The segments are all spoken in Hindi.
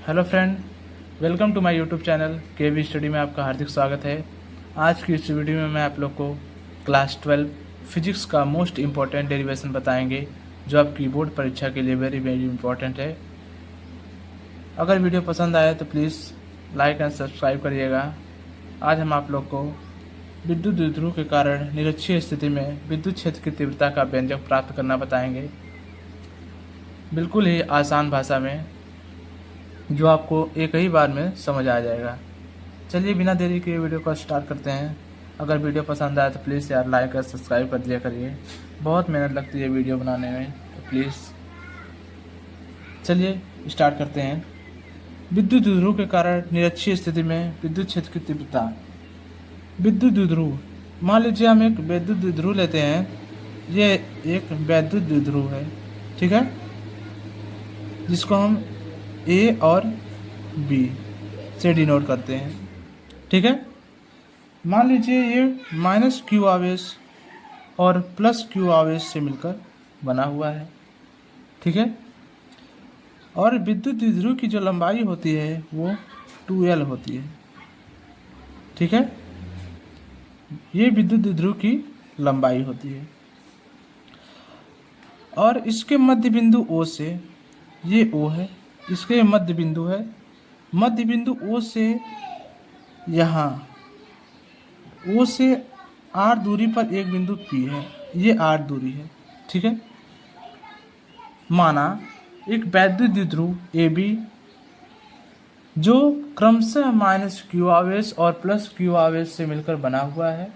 Hello friend, welcome to my YouTube channel KV study में आपका हार्दिक स्वागत है। आज की इस वीडियो में मैं आप लोग को क्लास 12 फिजिक्स का मोस्ट इम्पॉर्टेंट डेरिवेशन बताएंगे, जो आपकी बोर्ड परीक्षा के लिए वेरी वेरी इंपॉर्टेंट है। अगर वीडियो पसंद आए तो प्लीज़ लाइक एंड सब्सक्राइब करिएगा। आज हम आप लोग को विद्युत द्विध्रुव के कारण निरक्षीय स्थिति में विद्युत क्षेत्र की तीव्रता का व्यंजक प्राप्त करना बताएंगे, बिल्कुल ही आसान भाषा में, जो आपको एक ही बार में समझ आ जाएगा। चलिए बिना देरी के वीडियो को स्टार्ट करते हैं। अगर वीडियो पसंद आए तो प्लीज़ यार लाइक और सब्सक्राइब कर दिया करिए, बहुत मेहनत लगती है वीडियो बनाने में, तो प्लीज़ चलिए स्टार्ट करते हैं। विद्युत द्विध्रुव के कारण निरक्षीय स्थिति में विद्युत क्षेत्र की तीव्रता। विद्युत द्विध्रुव, मान लीजिए हम एक विद्युत द्विध्रुव लेते हैं। ये एक वैद्युत द्विध्रुव है, ठीक है, जिसको हम ए और बी से डिनोट करते हैं, ठीक है। मान लीजिए ये माइनस क्यू आवेश और प्लस क्यू आवेश से मिलकर बना हुआ है, ठीक है। और विद्युत द्विध्रुव की जो लंबाई होती है वो 2L होती है, ठीक है। ये विद्युत द्विध्रुव की लंबाई होती है और इसके मध्य बिंदु O से, ये O है, इसके मध्य बिंदु है, मध्य बिंदु O से यहाँ O से R दूरी पर एक बिंदु P है, ये R दूरी है, ठीक है। माना एक वैद्युत द्विध्रुव AB जो क्रमशः माइनस क्यू आवेश और प्लस क्यू आवेश से मिलकर बना हुआ है,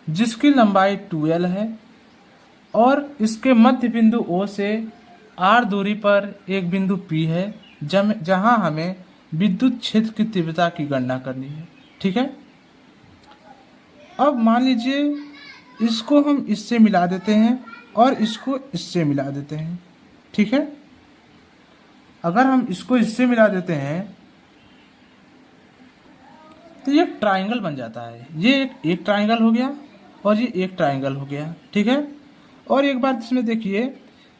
जिसकी लंबाई 2L है और इसके मध्य बिंदु O से R दूरी पर एक बिंदु P है, जहां हमें विद्युत क्षेत्र की तीव्रता की गणना करनी है, ठीक है। अब मान लीजिए इसको हम इससे मिला देते हैं और इसको इससे मिला देते हैं, ठीक है। अगर हम इसको इससे मिला देते हैं तो ये एक ट्राइंगल बन जाता है। ये एक ट्राइंगल हो गया और ये एक ट्राइंगल हो गया, ठीक है। और एक बात इसमें देखिए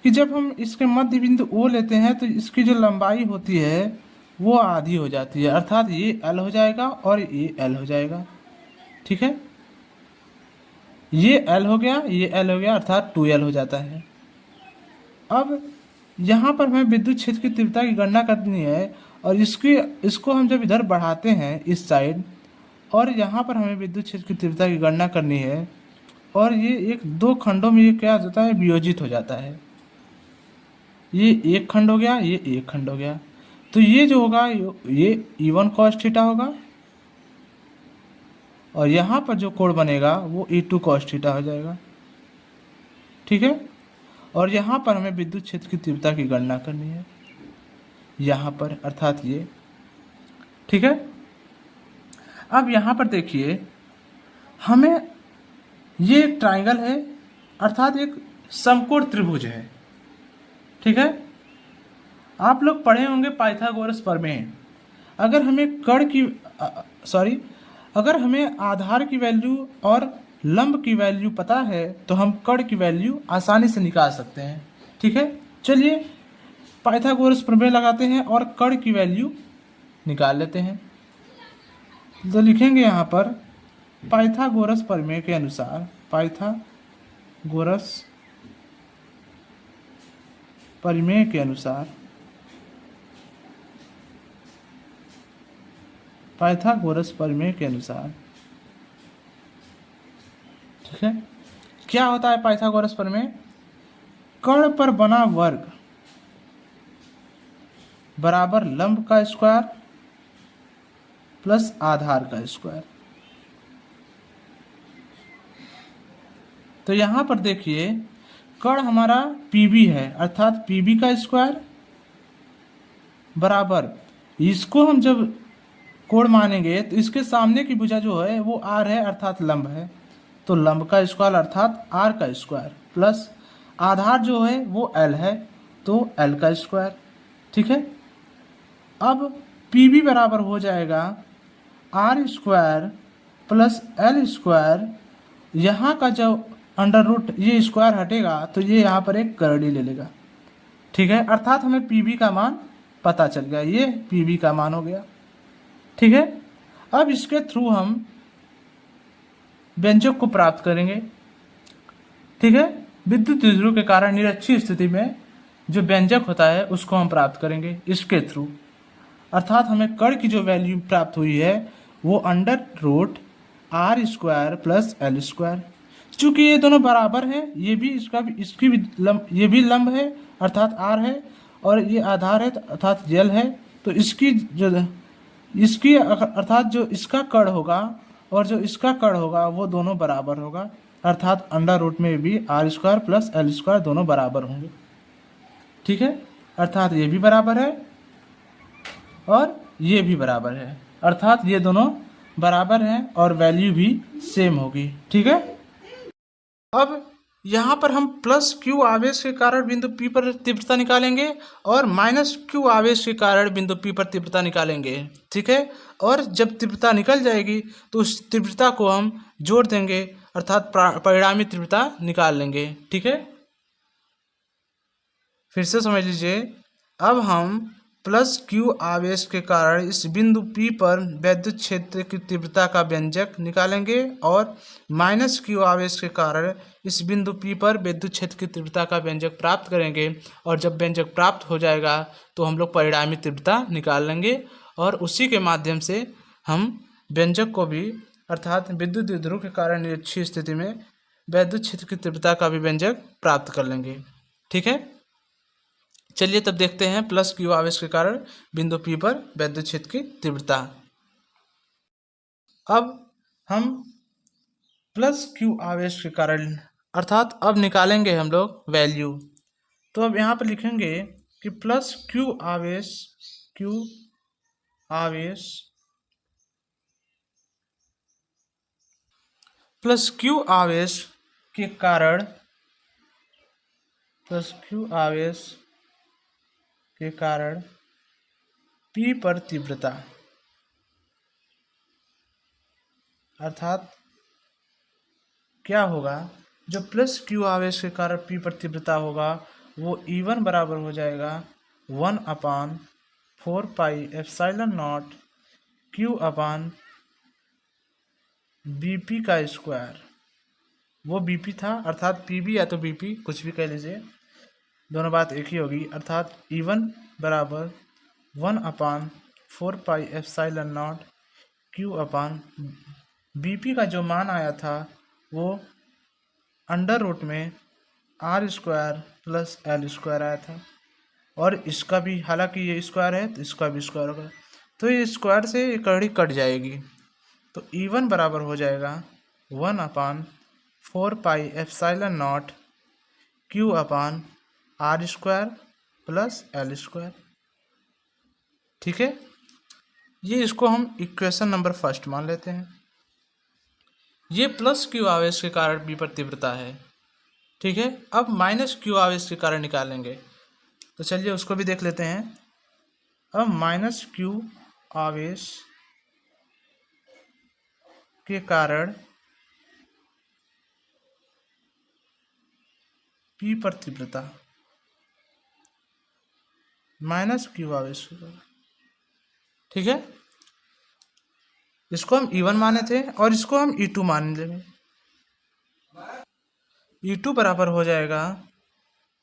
कि जब हम इसके मध्य बिंदु O लेते हैं तो इसकी जो लंबाई होती है वो आधी हो जाती है, अर्थात ये L हो जाएगा और ये L हो जाएगा, ठीक है। ये L हो गया, ये L हो गया, अर्थात 2L हो जाता है। अब यहाँ पर हमें विद्युत क्षेत्र की तीव्रता की गणना करनी है और इसको हम जब इधर बढ़ाते हैं इस साइड, और यहाँ पर हमें विद्युत क्षेत्र की तीव्रता की गणना करनी है, और ये एक दो खंडों में ये क्या हो जाता है, वियोजित हो जाता है। ये एक खंड हो गया, ये एक खंड हो गया, तो ये जो होगा ये E1 cos थीटा होगा और यहाँ पर जो कोण बनेगा वो E2 cos थीटा हो जाएगा, ठीक है। और यहाँ पर हमें विद्युत क्षेत्र की तीव्रता की गणना करनी है, यहाँ पर, अर्थात ये, ठीक है। अब यहाँ पर देखिए, हमें ये एक ट्राइंगल है, अर्थात एक समकोण त्रिभुज है, ठीक है। आप लोग पढ़े होंगे पाइथागोरस प्रमेय। अगर हमें अगर हमें आधार की वैल्यू और लंब की वैल्यू पता है तो हम कण की वैल्यू आसानी से निकाल सकते हैं, ठीक है। चलिए पाइथागोरस प्रमेय लगाते हैं और कण की वैल्यू निकाल लेते हैं। तो लिखेंगे यहाँ पर पाइथागोरस प्रमेय के अनुसार, पाइथागोरस प्रमेय के अनुसार, पाइथागोरस प्रमेय के अनुसार, ठीक है। क्या होता है पाइथागोरस प्रमेय? कण पर बना वर्ग बराबर लंब का स्क्वायर प्लस आधार का स्क्वायर। तो यहां पर देखिए, कण हमारा PB है, अर्थात PB का स्क्वायर बराबर, इसको हम जब कोण मानेंगे तो इसके सामने की भुजा जो है वो R है, अर्थात लंब है, तो लंब का स्क्वायर अर्थात R का स्क्वायर, प्लस आधार जो है वो L है, तो L का स्क्वायर, ठीक है। अब PB बराबर हो जाएगा R square plus L square, यहाँ का जो अंडर रूट ये स्क्वायर हटेगा तो ये यहाँ पर एक करड़ी ले लेगा, ठीक है। अर्थात हमें PB का मान पता चल गया, ये पीवी का मान हो गया। ठीक है, अब इसके थ्रू हम व्यंजक को प्राप्त करेंगे। ठीक है, विद्युत द्विध्रुव के कारण निरक्षीय स्थिति में जो व्यंजक होता है उसको हम प्राप्त करेंगे इसके थ्रू। अर्थात हमें कण की जो वैल्यू प्राप्त हुई है वो √r² प्लस l²। चूंकि ये दोनों बराबर है, ये भी इसका भी इसकी भी लंब, ये भी लंब है अर्थात r है, और ये आधार है अर्थात जल है। तो इसकी अर्थात जो इसका कण होगा और जो इसका कण होगा वो दोनों बराबर होगा, अर्थात √ में भी r² प्लस l² दोनों बराबर होंगे। ठीक है, अर्थात ये भी बराबर है और ये भी बराबर है, अर्थात ये दोनों बराबर हैं और वैल्यू भी सेम होगी। ठीक है, अब यहाँ पर हम +q आवेश के कारण बिंदु P पर तीव्रता निकालेंगे और -q आवेश के कारण बिंदु P पर तीव्रता निकालेंगे। ठीक है, और जब तीव्रता निकल जाएगी तो उस तीव्रता को हम जोड़ देंगे, अर्थात परिणामी तीव्रता निकाल लेंगे। ठीक है, फिर से समझ लीजिए, अब हम +q आवेश के कारण इस बिंदु P पर वैद्युत क्षेत्र की तीव्रता का व्यंजक निकालेंगे और -q आवेश के कारण इस बिंदु P पर विद्युत क्षेत्र की तीव्रता का व्यंजक प्राप्त करेंगे। और जब व्यंजक प्राप्त हो जाएगा तो हम लोग परिणामी तीव्रता निकाल लेंगे और उसी के माध्यम से हम व्यंजक को भी, अर्थात विद्युत द्विध्रुव के कारण निरक्षीय स्थिति में वैद्युत क्षेत्र की तीव्रता का भी व्यंजक प्राप्त कर लेंगे। ठीक है, चलिए तब देखते हैं +q आवेश के कारण बिंदु P पर वैद्युत क्षेत्र की तीव्रता। अब हम +q आवेश के कारण, अर्थात अब निकालेंगे हम लोग वैल्यू। तो अब यहाँ पर लिखेंगे कि +q आवेश +q आवेश के कारण P पर तीव्रता, अर्थात क्या होगा, जो +q आवेश के कारण P पर तीव्रता होगा वो E1 बराबर हो जाएगा 1/4πε0 q/BP का स्क्वायर। वो BP था, अर्थात PB या तो BP कुछ भी कह लीजिए, दोनों बात एक ही होगी। अर्थात E1 बराबर 1/4πε0 q/BP का जो मान आया था वो √ में r² प्लस l² आया था, और इसका भी, हालांकि ये स्क्वायर है तो इसका भी स्क्वायर होगा, तो ये स्क्वायर से ये कड़ी कट जाएगी। तो E1 बराबर हो जाएगा 1/4πε0 q/r² प्लस l²। ठीक है, ये इसको हम इक्वेशन नंबर 1 मान लेते हैं। ये +q आवेश के कारण B पर तीव्रता है। ठीक है, अब -q आवेश के कारण निकालेंगे, तो चलिए उसको भी देख लेते हैं। अब -q आवेश के कारण P पर तीव्रता, -q आवेश के कारण। ठीक है, इसको हम E1 माने थे और इसको हम E2 मान लेंगे। E2 बराबर हो जाएगा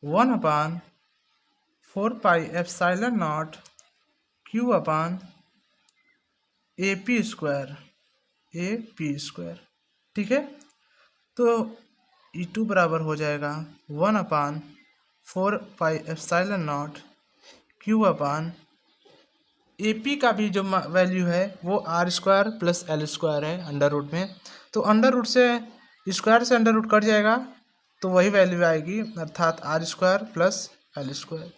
1/4πε0 q/AP²। ठीक है, तो E2 बराबर हो जाएगा 1/4πε0 q/AP का भी जो वैल्यू है वो r² प्लस l² है √ में, तो √ से स्क्वायर से √ कट जाएगा तो वही वैल्यू आएगी, अर्थात r² प्लस l²।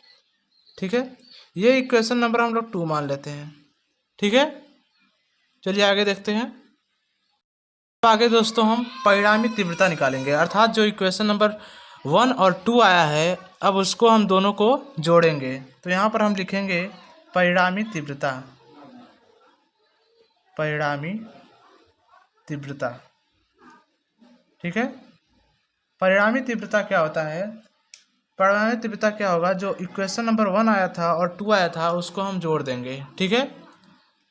ठीक है, ये इक्वेशन नंबर हम लोग 2 मान लेते हैं। ठीक है, चलिए आगे देखते हैं। तो आगे दोस्तों हम परिणामी तीव्रता निकालेंगे, अर्थात जो इक्वेशन नंबर 1 और 2 आया है अब उसको हम दोनों को जोड़ेंगे। तो यहाँ पर हम लिखेंगे परिणामी तीव्रता। ठीक है, परिणामी तीव्रता क्या होता है, परिमाणिक तीव्रता क्या होगा, जो इक्वेशन नंबर 1 आया था और 2 आया था उसको हम जोड़ देंगे, ठीक है।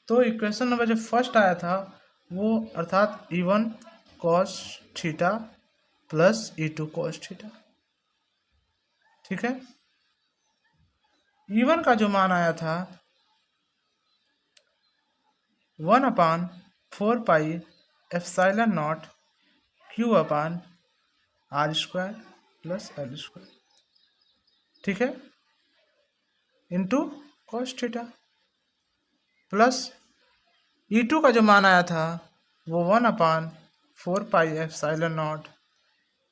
तो इक्वेशन नंबर जो फर्स्ट आया था वो अर्थात E1 cos theta plus E2 cos theta, ठीक है। E1 का जो मान आया था 1/4 pi epsilon not Q/R² plus L², ठीक है, into cos theta, plus E2 का जो मान आया था वो 1/4 pi epsilon not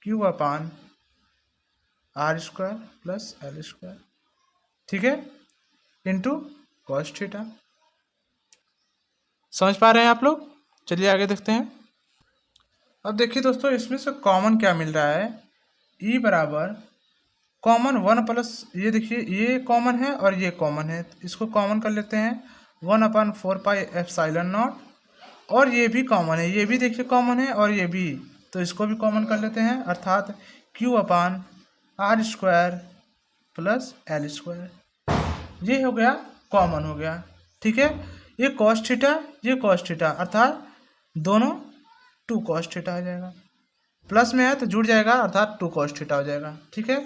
Q/R² plus L², ठीक है, इंटू cos थीटा। समझ पा रहे हैं आप लोग? चलिए आगे देखते हैं। अब देखिए दोस्तों, इसमें से कॉमन क्या मिल रहा है, E बराबर कॉमन 1 प्लस, ये देखिए ये कॉमन है और ये कॉमन है, इसको कॉमन कर लेते हैं 1/4 पाई एप्सिलॉन नॉट, और ये भी कॉमन है, ये भी देखिए कॉमन है और ये भी, तो इसको भी कॉमन कर लेते हैं, अर्थात Q/R² प्लस L², ये हो गया कॉमन हो गया, ठीक है। ये cos थीटा, ये cos थीटा, अर्थात दोनों 2 cos थीटा आ जाएगा, प्लस में है तो जुड़ जाएगा अर्थात 2 cos थीटा हो जाएगा, ठीक है।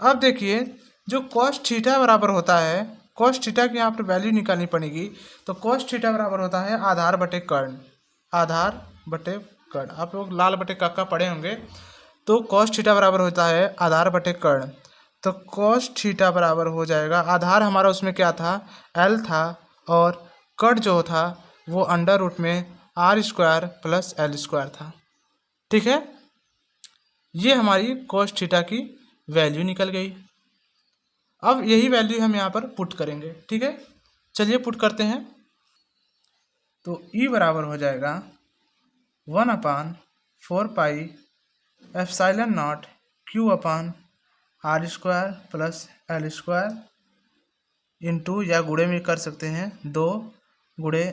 अब देखिए जो cos थीटा बराबर होता है, cos थीटा की यहाँ पर वैल्यू निकालनी पड़ेगी, तो cos थीटा बराबर होता है आधार बटे कर्ण, आधार बटे कर्ण, आप लोग लाल बटे काका पढ़े होंगे, तो cos थीटा बराबर होता है आधार बटे कर्ण, तो cos थीटा बराबर हो जाएगा, आधार हमारा उसमें क्या था, L था, और कर्ण जो था वो अंडर रूट में R² प्लस L² था, ठीक है। ये हमारी cos थीटा की वैल्यू निकल गई। अब यही वैल्यू हम यहाँ पर पुट करेंगे, ठीक है, चलिए पुट करते हैं। तो E बराबर हो जाएगा 1/4 pi epsilon not Q/R² plus L² into, या गुणे में कर सकते हैं, 2 गुणे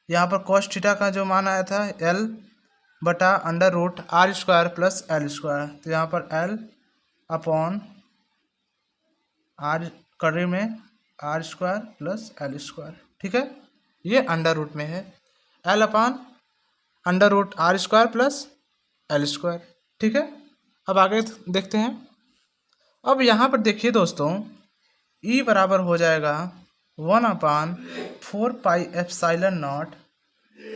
यहाँ पर cos थीटा का जो मान आया था L बटा under root R² plus L², तो यहाँ पर L अपॉन R करे में R² प्लस L², ठीक है, ये अंडर रूट में है, L upon under root R² plus L², ठीक है। अब आगे देखते हैं। अब यहाँ पर देखिए दोस्तों, E बराबर हो जाएगा 1/4 पाई एप्सिलॉन नॉट,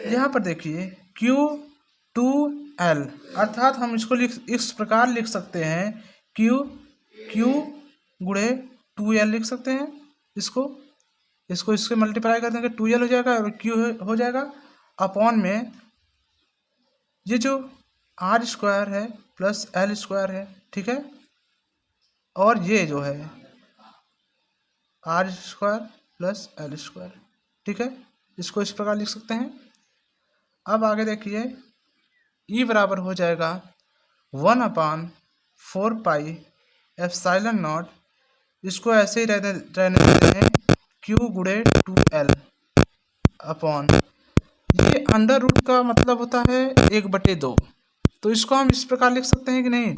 यहाँ पर देखिए Q2L, अर्थात हम इसको इस प्रकार लिख सकते हैं, Q गुणे 2L लिख सकते हैं, इसको इससे मल्टीप्लाई कर देंगे 2L हो जाएगा और Q हो जाएगा, अपॉन में ये जो R² है प्लस L² है, ठीक है, और ये जो है R² प्लस L², ठीक है, इसको इस प्रकार लिख सकते हैं। अब आगे देखिए E बराबर हो जाएगा 1/4 पाई एप्सिलॉन नॉट, इसको ऐसे ही रहने देते हैं, Q गुणे 2L अपॉन, ये अंडर रूट का मतलब होता है 1/2, तो इसको हम इस प्रकार लिख सकते हैं कि नहीं,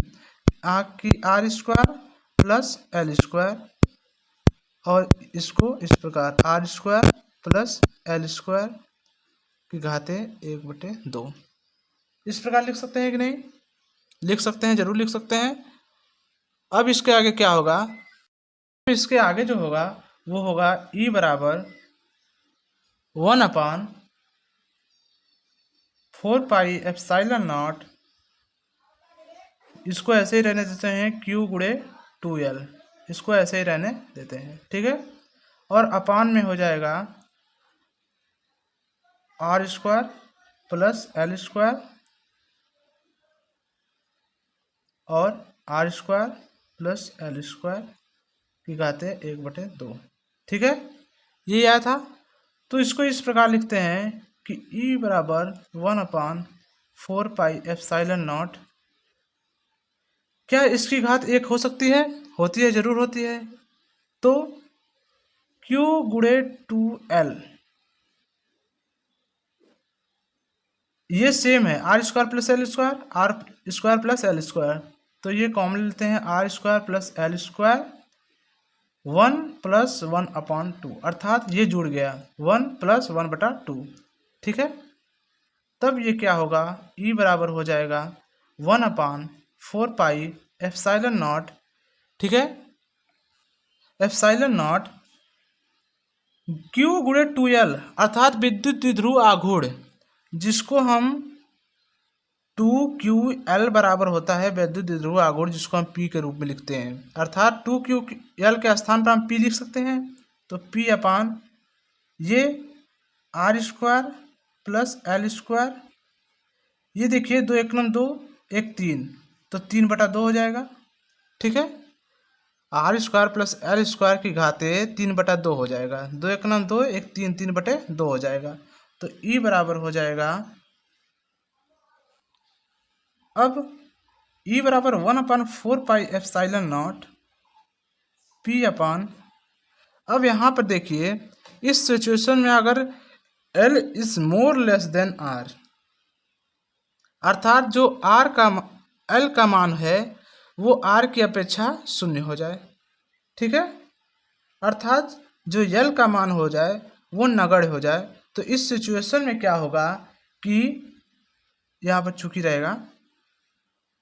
R² प्लस L² और इसको इस प्रकार R² प्लस L² की घाते 1/2, इस प्रकार लिख सकते हैं कि नहीं, लिख सकते हैं, जरूर लिख सकते हैं। अब इसके आगे क्या होगा, इसके आगे जो होगा वो होगा E बराबर 1/4 पाई एप्सिलॉन नॉट, इसको ऐसे ही रहने देते हैं, Q गुणे 2L, इसको ऐसे ही रहने देते हैं, ठीक है, और अपान में हो जाएगा R² प्लस L² और R² प्लस L² की घाते 1/2, ठीक है, ये आया था। तो इसको इस प्रकार लिखते हैं कि E बराबर 1/4 पाई एप्सिलॉन नॉट, क्या इसकी घात 1 हो सकती है, होती है, जरूर होती है, तो Q गुणे 2L, ये सेम है, R² plus L² R² plus L², तो ये कॉमन लेते हैं, R square plus L square 1 + 1/2, अर्थात ये जुड़ गया 1 + 1/2, ठीक है। तब ये क्या होगा, ई बराबर हो जाएगा 1/4πε0, ठीक है, ε0 Q गुणे 2L, अर्थात विद्युत द्विध्रुव आघूर्ण, जिसको हम 2QL बराबर होता है विद्युत द्विध्रुव आघूर्ण, जिसको हम P के रूप में लिखते हैं, अर्थात 2QL के स्थान पर हम P लिख सकते हैं। तो P अपान ये R square plus L square, ये देखिए 2 × 2 = 3, तो 3/2 हो जाएगा, ठीक है। R square plus L square की घाते 3/2 हो जाएगा, 2 × 2 = 3, 3/2 हो जाएगा। तो ई बराबर हो जाएगा, अब ई बराबर 1/4πε0 P अपान, अब यहाँ पर देखिए इस सिचुएशन में अगर L is more less than R, अर्थात जो L का मान है वो R की अपेक्षा शून्य हो जाए, ठीक है, अर्थात जो L का मान हो जाए वो नगण्य हो जाए। तो इस सिचुएशन में क्या होगा कि यहाँ पर चूंकि रहेगा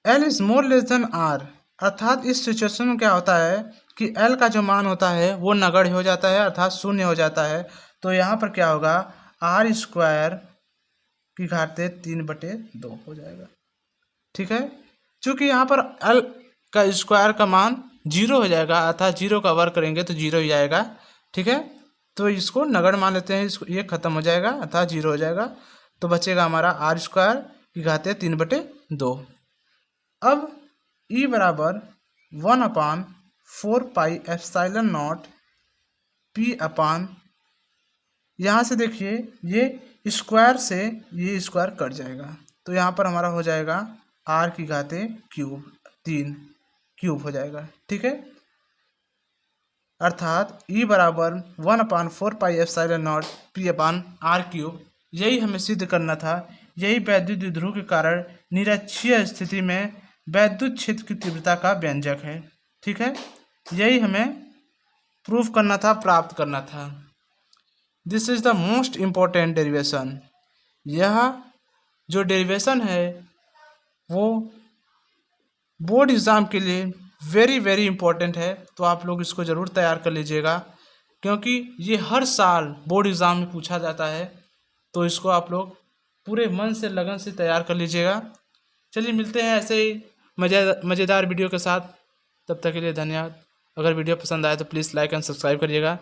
L is more less than R, अर्थात इस सिचुएशन में क्या होता है कि L का जो मान होता है वो नगण्य हो जाता है, अर्थात शून्य हो जाता है। तो यहाँ पर क्या होगा, R स्क्वायर की घाते 3/2 हो जाएगा, ठीक है। चूँकि यहाँ पर L का स्क्वायर का मान 0 हो जाएगा, अर्थात 0 का वर्ग करेंगे तो 0 ही आएगा, ठीक है। तो इसको नगण्य मान लेते हैं, इसको ये खत्म हो जाएगा, अर्थात 0 हो जाएगा। तो बचेगा हमारा R स्क्वायर की घाते 3/2। अब E बराबर 1/4πε0 P अपान, यहाँ से देखिए ये स्क्वायर से ये स्क्वायर कट जाएगा, तो यहाँ पर हमारा हो जाएगा R की घाते क्यूब 3 क्यूब हो जाएगा, ठीक है। अर्थात E बराबर 1/4πε0 P अपान R³। यही हमें सिद्ध करना था, यही वैद्युत द्विध्रुव के कारण निरक्षीय स्थिति में वैद्युत क्षेत्र की तीव्रता का व्यंजक है, ठीक है। यही हमें प्रूफ करना था, प्राप्त करना था। This is the most important derivation. यह जो डेरिवेशन है वो बोर्ड एग्ज़ाम के लिए वेरी वेरी इंपॉर्टेंट है, तो आप लोग इसको ज़रूर तैयार कर लीजिएगा, क्योंकि ये हर साल बोर्ड एग्ज़ाम में पूछा जाता है। तो इसको आप लोग पूरे मन से, लगन से तैयार कर लीजिएगा। चलिए मिलते हैं ऐसे ही मज़ेदार वीडियो के साथ, तब तक के लिए धन्यवाद। अगर वीडियो पसंद आए तो प्लीज़ लाइक एंड सब्सक्राइब करिएगा।